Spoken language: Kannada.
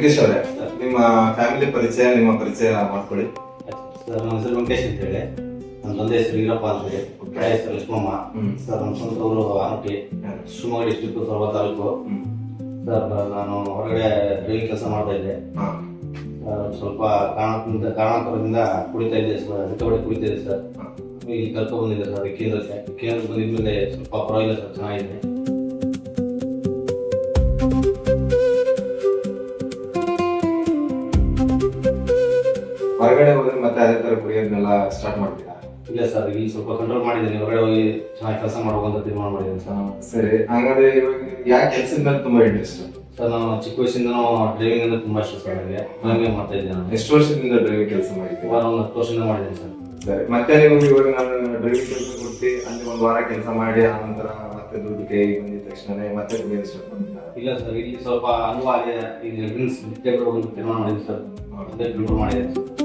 ವೆಂಕಟೇಶ್ ಅವರೇ, ನಿಮ್ಮ ಫ್ಯಾಮಿಲಿ ಪರಿಚಯ, ನಿಮ್ಮ ಪರಿಚಯ ಮಾಡ್ಕೊಳ್ಳಿ. ಸರ್, ನಮ್ಮ ಹೆಸರು ವೆಂಕಟೇಶ್ ಅಂತ ಹೇಳಿ. ನಮ್ಮ ತಂದೆ ಹೆಸರು ಈರಪ್ಪ ಅಂತ ಹೇಳಿ. ತಾಯಿ ಹೆಸರು ಲಕ್ಷ್ಮಮ್ಮ. ಸರ್, ನಮ್ಮ ಸ್ವಂತ ಊರು ಆನಟಿ, ಶಿವಮೊಗ್ಗ ಡಿಸ್ಟ್ರಿಕ್ಟ್, ಸೊರಬ ತಾಲೂಕು. ಸರ್, ನಾನು ಹೊರಗಡೆ ಡ್ರೈವಿಂಗ್ ಕೆಲಸ ಮಾಡ್ತಾ ಇದ್ದೆ. ಸ್ವಲ್ಪ ಕಾರಣಾಂತರದಿಂದ ಕುಡಿತಾ ಇದ್ದೆ ಸರ್, ಸಿಕ್ಕಾಪಟ್ಟೆ ಕುಡಿತಾ ಇದ್ದೆ ಸರ್. ಇಲ್ಲಿ ಕರ್ಕೊಂಡು ಬಂದಿದ್ದೆ ಸರ್ ಕೇಂದ್ರಕ್ಕೆ ಬಂದಿದ್ಮೇಲೆ ಸ್ವಲ್ಪ ಪರವಾಗಿಲ್ಲ ಸರ್, ಚೆನ್ನಾಗಿದೆ. ಹೊರಗಡೆ ಹೋದ್ರೆ ಮತ್ತೆ ಅದೇ ತರ ಕುಡಿಯೋದನ್ನೆಲ್ಲ ಸ್ಟಾರ್ಟ್ ಮಾಡ್ತೀರಾ? ಇಲ್ಲ ಸರ್, ಇಲ್ಲಿ ಸ್ವಲ್ಪ ಕಂಟ್ರೋಲ್ ಮಾಡಿದ್ದೀನಿ. ಹೊರಗಡೆ ಹೋಗಿ ಚೆನ್ನಾಗಿ ಕೆಲಸ ಮಾಡ್ಬೇಕಂತ ತೀರ್ಮಾನ ಮಾಡಿದ್ದೀನಿ ಸರ್. ಸರಿ, ಹಾಗಾದ್ರೆ ಇವಾಗ ಯಾಕೆ ಕೆಲಸದ ಮೇಲೆ ತುಂಬಾ ಇಂಟ್ರೆಸ್ಟ್? ಸರ್, ನಾನು ಚಿಕ್ಕ ವಯಸ್ಸಿಂದನೂ ಡ್ರೈವಿಂಗ್ ಅಂದ್ರೆ ತುಂಬಾ ಇಷ್ಟ ಸರ್. ನನಗೆ ಡ್ರೈವಿಂಗ್ ಮಾಡ್ತಾ ಇದ್ದೆ ನಾನು. ಎಷ್ಟು ವರ್ಷದಿಂದ ಡ್ರೈವಿಂಗ್ ಕೆಲಸ ಮಾಡಿದ್ದೀವಿ? ಒಂದು 10 ವರ್ಷದಿಂದ ಮಾಡಿದ್ದೀನಿ ಸರ್. ಸರಿ, ಮತ್ತೆ ನೀವು ಇವಾಗ ನಾನು ಡ್ರೈವಿಂಗ್ ಕೆಲಸ ಕೊಡ್ತಿ ಅಲ್ಲಿ ಒಂದು ವಾರ ಕೆಲಸ ಮಾಡಿ ಆ ನಂತರ ಮತ್ತೆ ದುಡ್ಡು ಕೈಗೆ ಬಂದಿದ ತಕ್ಷಣ ಮತ್ತೆ ಕುಡಿಯೋದು ಸ್ಟಾರ್ಟ್ ಮಾಡಿದ್ರಾ? ಇಲ್ಲ ಸರ್, ಇಲ್ಲಿ ಸ್ವಲ್ಪ ಅನುಭವ ಆಗಿದೆ. ಈಗ ಡ್ರಿಂಕ್ಸ್ ಬಿಟ್ಟೆ ಒಂದು ತೀರ್ಮಾನ ಮಾಡಿದ್ದೀನಿ ಸರ್. ಅದೇ ಕಂಟ್ರೋಲ್ ಮಾಡಿದ್ದೀನಿ ಸರ್.